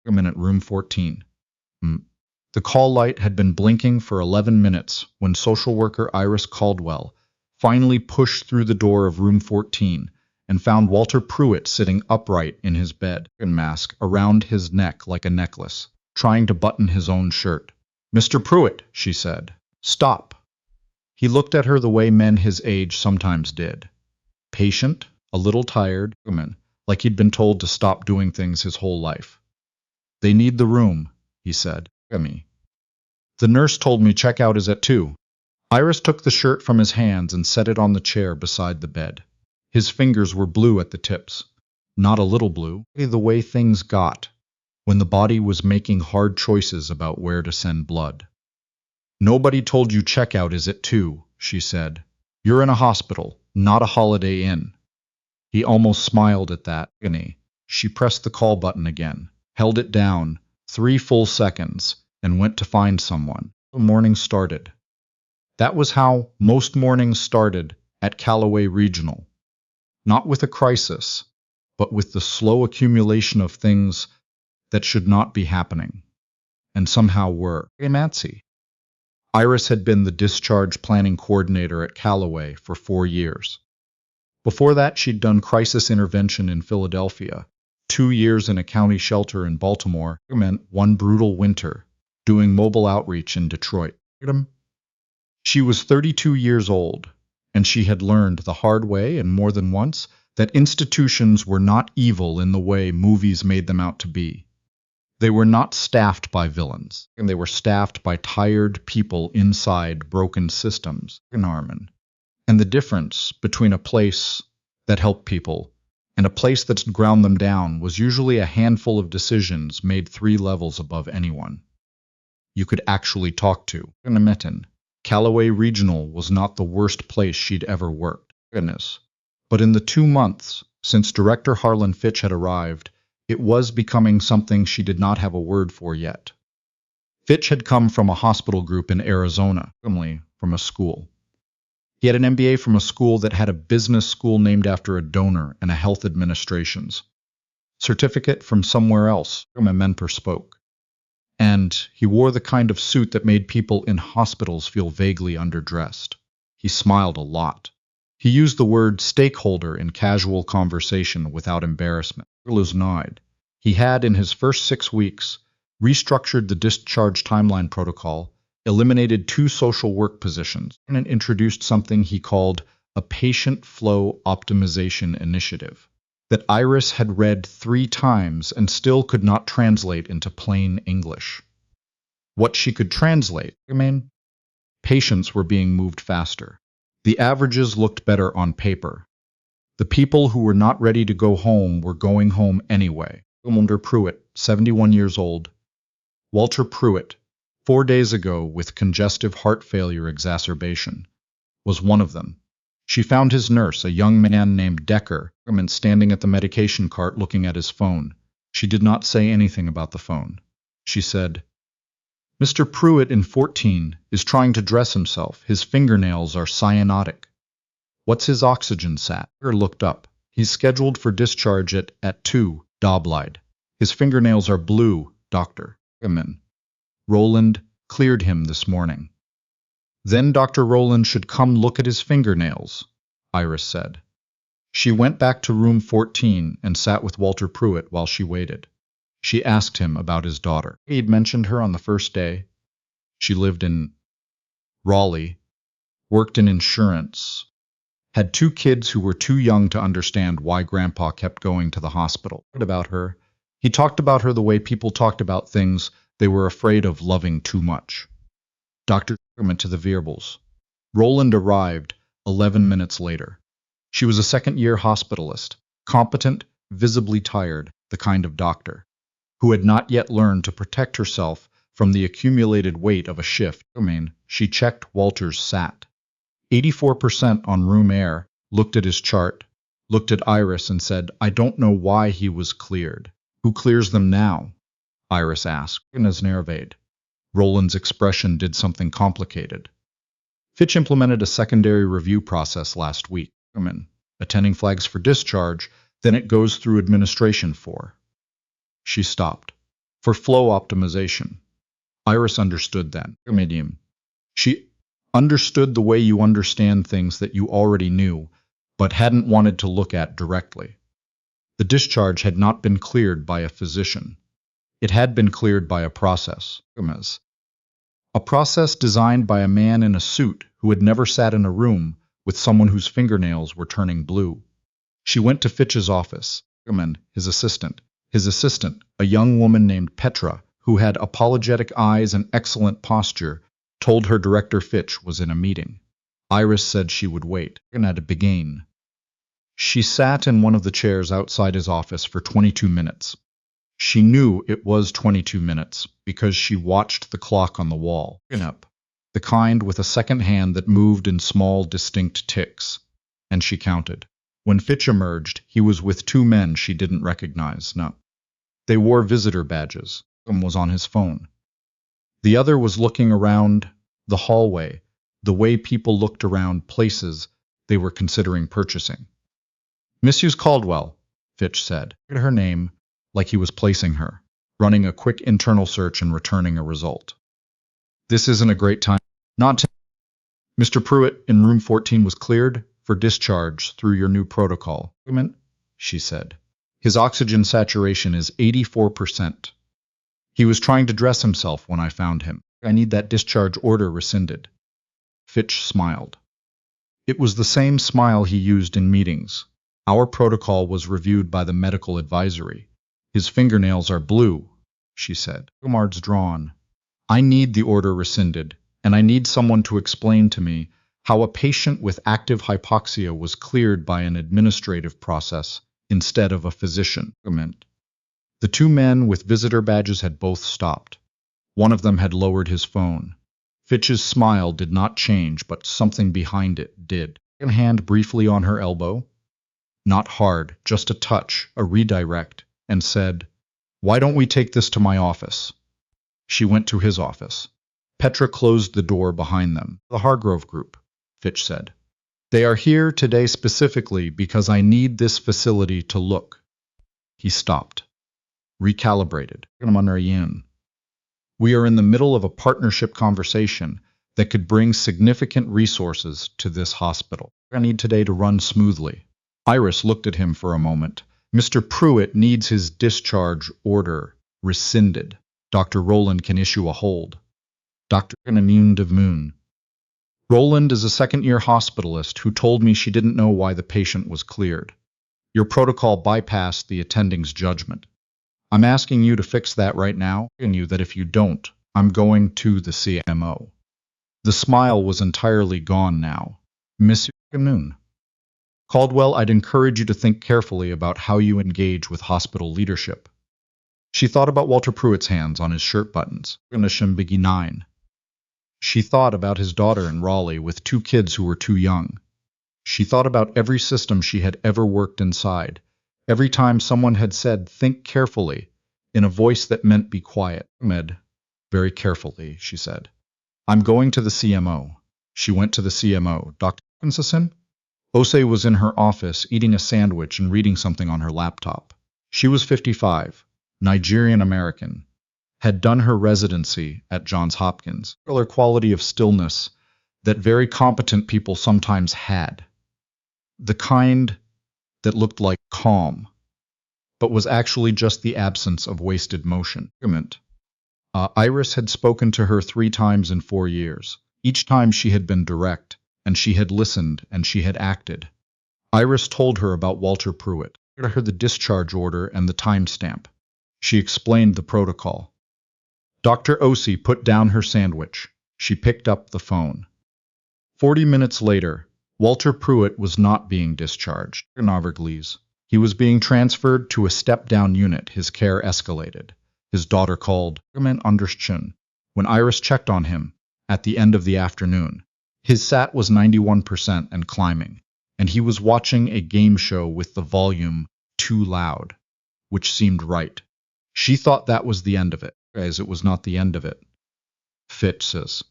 A minute, room 14. The call light had been blinking for 11 minutes when social worker Iris Caldwell finally pushed through the door of room 14 and found Walter Pruitt sitting upright in his bed, a mask around his neck like a necklace, trying to button his own shirt. "Mr. Pruitt," she said, "stop." He looked at her the way men his age sometimes did. Patient, a little tired, like he'd been told to stop doing things his whole life. "They need the room," he said. "The nurse told me checkout is at 2. Iris took the shirt from his hands and set it on the chair beside the bed. His fingers were blue at the tips. Not a little blue, the way things got when the body was making hard choices about where to send blood. "Nobody told you checkout is at 2, she said. "You're in a hospital, not a Holiday Inn." He almost smiled at that. She pressed the call button again, held it down 3 full seconds, and went to find someone. The morning started. That was how most mornings started at Callaway Regional. Not with a crisis, but with the slow accumulation of things that should not be happening, and somehow were. Nancy. Iris had been the discharge planning coordinator at Callaway for 4 years. Before that, she'd done crisis intervention in Philadelphia, 2 years in a county shelter in Baltimore, meant 1 brutal winter, doing mobile outreach in Detroit. She was 32 years old, and she had learned the hard way and more than once that institutions were not evil in the way movies made them out to be. They were not staffed by villains, and they were staffed by tired people inside broken systems. And the difference between a place that helped people and a place that ground them down was usually a handful of decisions made 3 levels above anyone you could actually talk to. Callaway Regional was not the worst place she'd ever worked, but in the 2 months since Director Harlan Fitch had arrived, it was becoming something she did not have a word for yet. Fitch had come from a hospital group in Arizona, from a school. He had an MBA from a school that had a business school named after a donor and a health administration's certificate from somewhere else, a mentor spoke. And he wore the kind of suit that made people in hospitals feel vaguely underdressed. He smiled a lot. He used the word stakeholder in casual conversation without embarrassment. He had, in his first 6 weeks, restructured the discharge timeline protocol, eliminated 2 social work positions, and introduced something he called a patient flow optimization initiative that Iris had read 3 times and still could not translate into plain English. What she could translate, patients were being moved faster. The averages looked better on paper. The people who were not ready to go home were going home anyway. Walter Pruitt, 71 years old. Walter Pruitt, 4 days ago with congestive heart failure exacerbation, was one of them. She found his nurse, a young man named Decker, standing at the medication cart looking at his phone. She did not say anything about the phone. She said, "Mr. Pruitt in 14 is trying to dress himself. His fingernails are cyanotic. What's his oxygen sat?" Decker looked up. "He's scheduled for discharge at 2, Dobb lied. His fingernails are blue, doctor." Roland cleared him this morning. "Then Dr. Roland should come look at his fingernails," Iris said. She went back to room 14 and sat with Walter Pruitt while she waited. She asked him about his daughter. He'd mentioned her on the first day. She lived in Raleigh, worked in insurance, had 2 kids who were too young to understand why Grandpa kept going to the hospital. About her, he talked about her the way people talked about things they were afraid of loving too much. Dr. went to the Veerables. Roland arrived 11 minutes later. She was a second-year hospitalist, competent, visibly tired, the kind of doctor, who had not yet learned to protect herself from the accumulated weight of a shift. She checked Walter's SAT. 84% on room air, looked at his chart, looked at Iris and said, "I don't know why he was cleared." "Who clears them now?" Iris asked. Roland's expression did something complicated. Fitch implemented a secondary review process last week. Attending flags for discharge, then it goes through administration for. She stopped. for flow optimization. Iris understood that. Medium. She understood the way you understand things that you already knew, but hadn't wanted to look at directly. The discharge had not been cleared by a physician. It had been cleared by a process. A process designed by a man in a suit who had never sat in a room with someone whose fingernails were turning blue. She went to Fitch's office. His assistant, a young woman named Petra, who had apologetic eyes and excellent posture, told her Director Fitch was in a meeting. Iris said she would wait. At began. She sat in one of the chairs outside his office for 22 minutes. She knew it was 22 minutes because she watched the clock on the wall. The kind with a second hand that moved in small, distinct ticks. And she counted. When Fitch emerged, he was with two men she didn't recognize. They wore visitor badges. One was on his phone. The other was looking around the hallway, the way people looked around places they were considering purchasing. Mrs. Caldwell, Fitch said. Her name, like he was placing her, running a quick internal search and returning a result. This isn't a great time. Not to. Mr. Pruitt in room 14 was cleared for discharge through your new protocol. She said. His oxygen saturation is 84%. He was trying to dress himself when I found him. I need that discharge order rescinded. Fitch smiled. It was the same smile he used in meetings. Our protocol was reviewed by the medical advisory. His fingernails are blue, she said. Guimard's drawn. I need the order rescinded, and I need someone to explain to me how a patient with active hypoxia was cleared by an administrative process instead of a physician. The two men with visitor badges had both stopped. One of them had lowered his phone. Fitch's smile did not change, but something behind it did. A hand briefly on her elbow. Not hard, just a touch, a redirect, and said, "Why don't we take this to my office?" She went to his office. Petra closed the door behind them. The Hargrove Group, Fitch said. They are here today specifically because I need this facility to look. He stopped. Recalibrated. We are in the middle of a partnership conversation that could bring significant resources to this hospital. I need today to run smoothly. Iris looked at him for a moment. Mr. Pruitt needs his discharge order rescinded. Dr. Rowland can issue a hold. Dr. Moon. Rowland is a second-year hospitalist who told me she didn't know why the patient was cleared. Your protocol bypassed the attending's judgment. I'm asking you to fix that right now, and you that if you don't, I'm going to the CMO. The smile was entirely gone now. Miss Moon. Caldwell, I'd encourage you to think carefully about how you engage with hospital leadership. She thought about Walter Pruitt's hands on his shirt buttons. She thought about his daughter in Raleigh with two kids who were too young. She thought about every system she had ever worked inside. Every time someone had said, think carefully, in a voice that meant be quiet. Very carefully, she said. I'm going to the CMO. She went to the CMO. Dr. Hutchinson? Ose was in her office eating a sandwich and reading something on her laptop. She was 55, Nigerian-American, had done her residency at Johns Hopkins. A quality of stillness that very competent people sometimes had. The kind that looked like calm, but was actually just the absence of wasted motion. Iris had spoken to her 3 times in 4 years. Each time she had been direct, and she had listened, and she had acted. Iris told her about Walter Pruitt, told her the discharge order and the timestamp. She explained the protocol. Dr. Ose put down her sandwich. She picked up the phone. 40 minutes later, Walter Pruitt was not being discharged. He was being transferred to a step-down unit. His care escalated. His daughter called. When Iris checked on him at the end of the afternoon, his SAT was 91% and climbing, and he was watching a game show with the volume too loud, which seemed right. She thought that was the end of it, as it was not the end of it. Fitch says.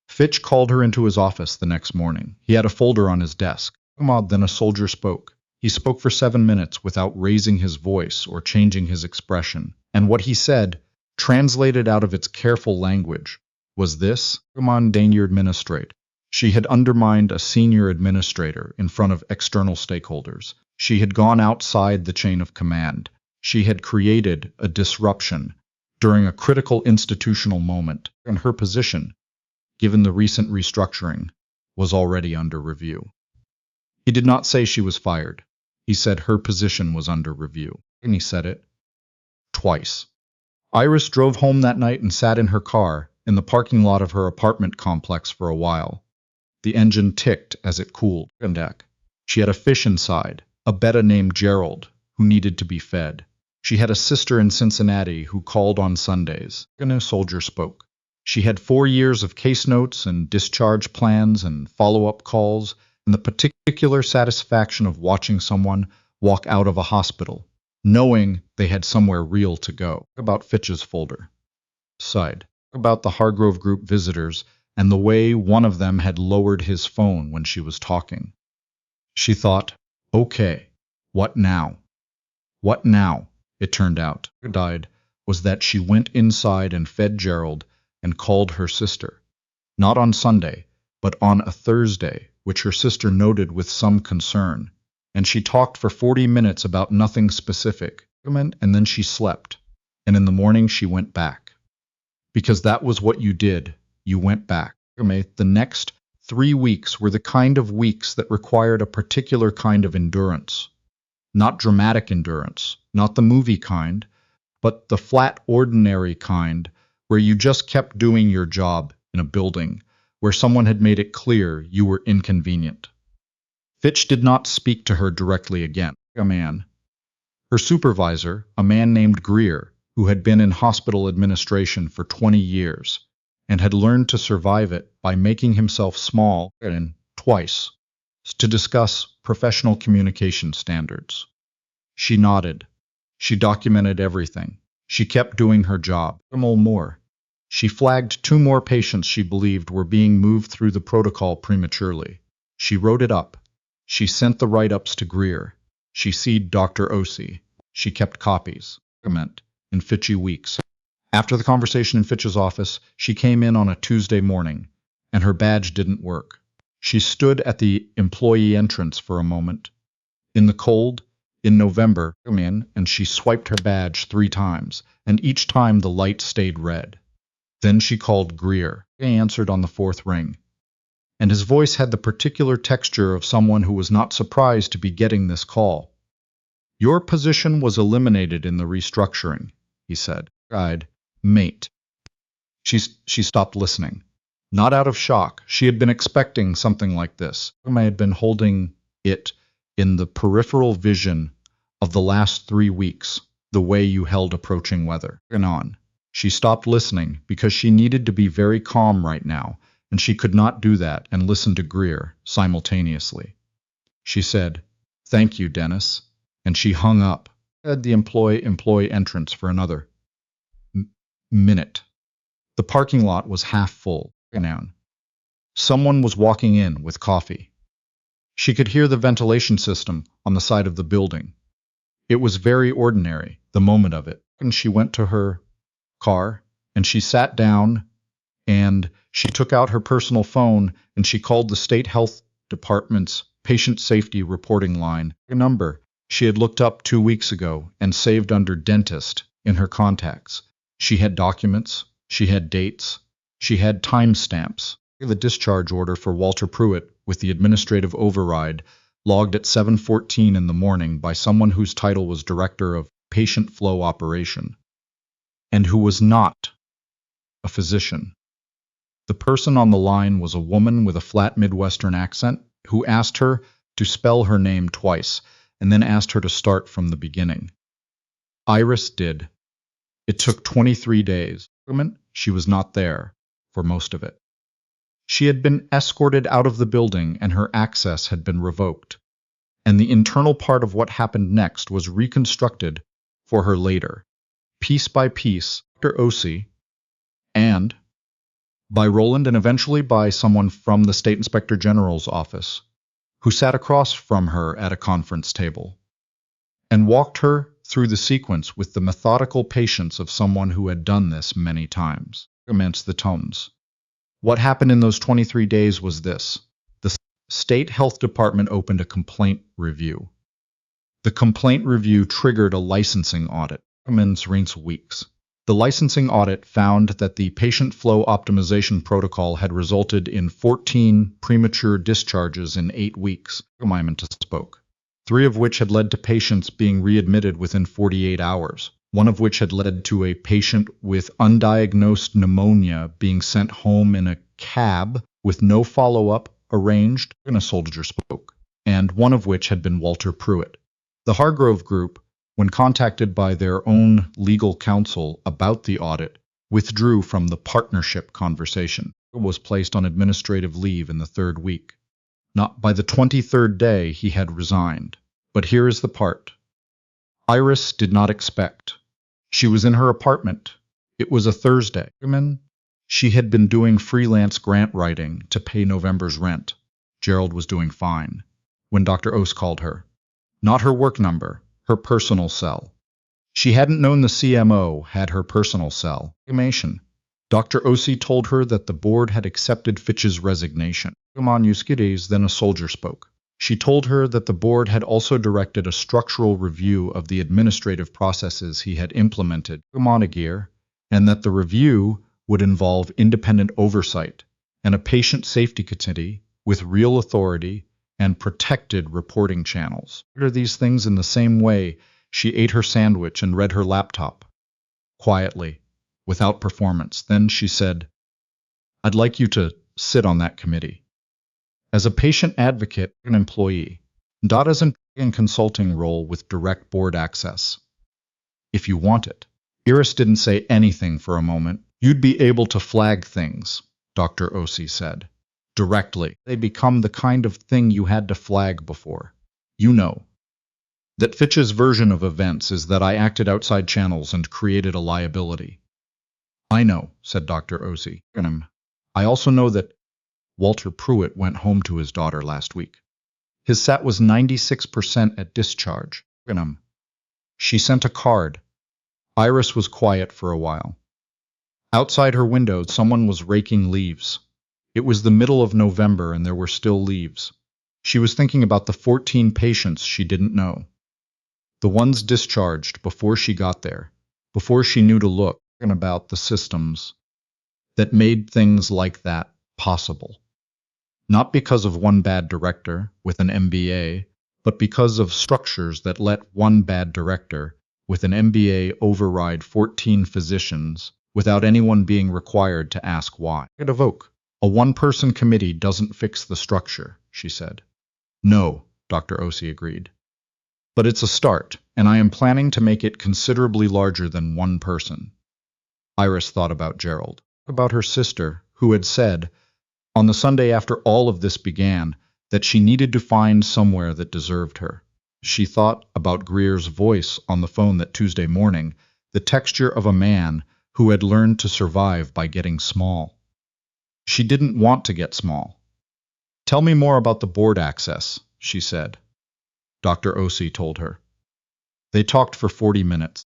Fitch called her into his office the next morning. He had a folder on his desk. Then a soldier spoke. He spoke for 7 minutes without raising his voice or changing his expression, and what he said Translated out of its careful language was this: Danger administrate. She had undermined a senior administrator in front of external stakeholders. She had gone outside the chain of command. She had created a disruption during a critical institutional moment, and her position, given the recent restructuring, was already under review. He did not say she was fired. He said her position was under review, and he said it twice. Iris drove home that night and sat in her car in the parking lot of her apartment complex for a while. The engine ticked as it cooled. She had a fish inside, a betta named Gerald, who needed to be fed. She had a sister in Cincinnati who called on Sundays. A soldier spoke. She had 4 years of case notes and discharge plans and follow-up calls, and the particular satisfaction of watching someone walk out of a hospital, knowing they had somewhere real to go. About Fitch's folder. Side. About the Hargrove Group visitors and the way one of them had lowered his phone when she was talking. She thought, okay, what now? What now? It turned out, was that she went inside and fed Gerald and called her sister. Not on Sunday, but on a Thursday, which her sister noted with some concern. And she talked for 40 minutes about nothing specific, and then she slept. And in the morning she went back. Because that was what you did. You went back. The next 3 weeks were the kind of weeks that required a particular kind of endurance. Not dramatic endurance, not the movie kind, but the flat, ordinary kind where you just kept doing your job in a building where someone had made it clear you were inconvenient. Fitch did not speak to her directly again. A man. Her supervisor, a man named Greer, who had been in hospital administration for 20 years and had learned to survive it by making himself small and twice to discuss professional communication standards. She nodded. She documented everything. She kept doing her job. More. She flagged 2 more patients she believed were being moved through the protocol prematurely. She wrote it up. She sent the write-ups to Greer. She CC'd Dr. Osei. She kept copies. In Fitchy weeks. After the conversation in Fitch's office, she came in on a Tuesday morning, and her badge didn't work. She stood at the employee entrance for a moment. In the cold, in November, and she swiped her badge 3 times, and each time the light stayed red. Then she called Greer. He answered on the 4th ring. And his voice had the particular texture of someone who was not surprised to be getting this call. Your position was eliminated in the restructuring, he said. Mate. She stopped listening. Not out of shock. She had been expecting something like this. I had been holding it in the peripheral vision of the last 3 weeks, the way you held approaching weather. And on. She stopped listening because she needed to be very calm right now, and she could not do that and listen to Greer simultaneously. She said, "Thank you, Dennis," and she hung up at the employee entrance for another minute. The parking lot was half full. Someone was walking in with coffee. She could hear the ventilation system on the side of the building. It was very ordinary, the moment of it, and she went to her car, and she sat down, and she took out her personal phone, and she called the State Health Department's Patient Safety Reporting Line, a number she had looked up 2 weeks ago and saved under dentist in her contacts. She had documents, she had dates, she had timestamps. The discharge order for Walter Pruitt with the administrative override logged at 7:14 in the morning by someone whose title was Director of Patient Flow Operation, and who was not a physician. The person on the line was a woman with a flat Midwestern accent who asked her to spell her name twice and then asked her to start from the beginning. Iris did. It took 23 days. She was not there for most of it. She had been escorted out of the building and her access had been revoked, and the internal part of what happened next was reconstructed for her later, piece by piece, Dr. Osei, and by Roland and eventually by someone from the State Inspector General's office, who sat across from her at a conference table, and walked her through the sequence with the methodical patience of someone who had done this many times. Amidst the tomes. What happened in those 23 days was this. The State Health Department opened a complaint review. The complaint review triggered a licensing audit. Weeks. The licensing audit found that the patient flow optimization protocol had resulted in 14 premature discharges in 8 weeks. Spoke. 3 of which had led to patients being readmitted within 48 hours. 1 of which had led to a patient with undiagnosed pneumonia being sent home in a cab with no follow-up arranged. A soldier spoke. And 1 of which had been Walter Pruitt. The Hargrove Group, when contacted by their own legal counsel about the audit, withdrew from the partnership conversation. Was placed on administrative leave in the 3rd week. Not by the 23rd day he had resigned. But here is the part. Iris did not expect. She was in her apartment. It was a Thursday. She had been doing freelance grant writing to pay November's rent. Gerald was doing fine. When Dr. Ose called her. Not her work number, her personal cell. She hadn't known the CMO had her personal cell. Dr. Ose told her that the board had accepted Fitch's resignation. Then a soldier spoke. She told her that the board had also directed a structural review of the administrative processes he had implemented, and that the review would involve independent oversight and a patient safety committee with real authority and protected reporting channels. After these things in the same way, she ate her sandwich and read her laptop. Quietly, without performance. Then she said, "I'd like you to sit on that committee. As a patient advocate, an employee, not as an consulting role with direct board access. If you want it." Iris didn't say anything for a moment. "You'd be able to flag things," Dr. Ose said. "Directly. They become the kind of thing you had to flag before. You know. That Fitch's version of events is that I acted outside channels and created a liability." "I know," said Dr. Ose. "I also know that Walter Pruitt went home to his daughter last week. His SAT was 96% at discharge. She sent a card." Iris was quiet for a while. Outside her window, someone was raking leaves. It was the middle of November and there were still leaves. She was thinking about the 14 patients she didn't know. The ones discharged before she got there, before she knew to look, and about the systems that made things like that possible. Not because of one bad director with an MBA, but because of structures that let one bad director with an MBA override 14 physicians without anyone being required to ask why. A one-person committee doesn't fix the structure, she said. No, Dr. Ose agreed. But it's a start, and I am planning to make it considerably larger than one person. Iris thought about Gerald, about her sister, who had said, on the Sunday after all of this began, that she needed to find somewhere that deserved her. She thought about Greer's voice on the phone that Tuesday morning, the texture of a man who had learned to survive by getting small. She didn't want to get small. Tell me more about the board access, she said. Dr. Ose told her. They talked for 40 minutes.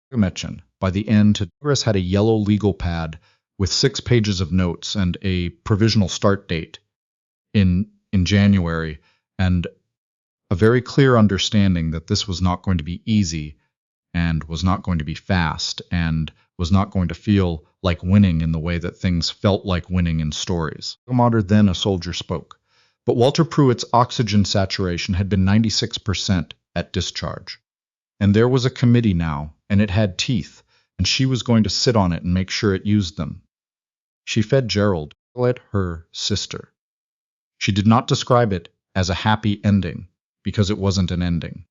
By the end, Iris had a yellow legal pad with 6 pages of notes and a provisional start date in January, and a very clear understanding that this was not going to be easy and was not going to be fast and was not going to feel like winning in the way that things felt like winning in stories. Then a soldier spoke. But Walter Pruitt's oxygen saturation had been 96% at discharge. And there was a committee now, and it had teeth, and she was going to sit on it and make sure it used them. She fed Gerald, her sister. She did not describe it as a happy ending, because it wasn't an ending.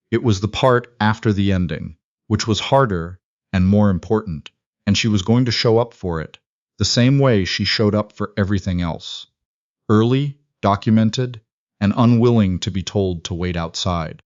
It was the part after the ending, which was harder and more important, and she was going to show up for it, the same way she showed up for everything else. Early, documented, and unwilling to be told to wait outside.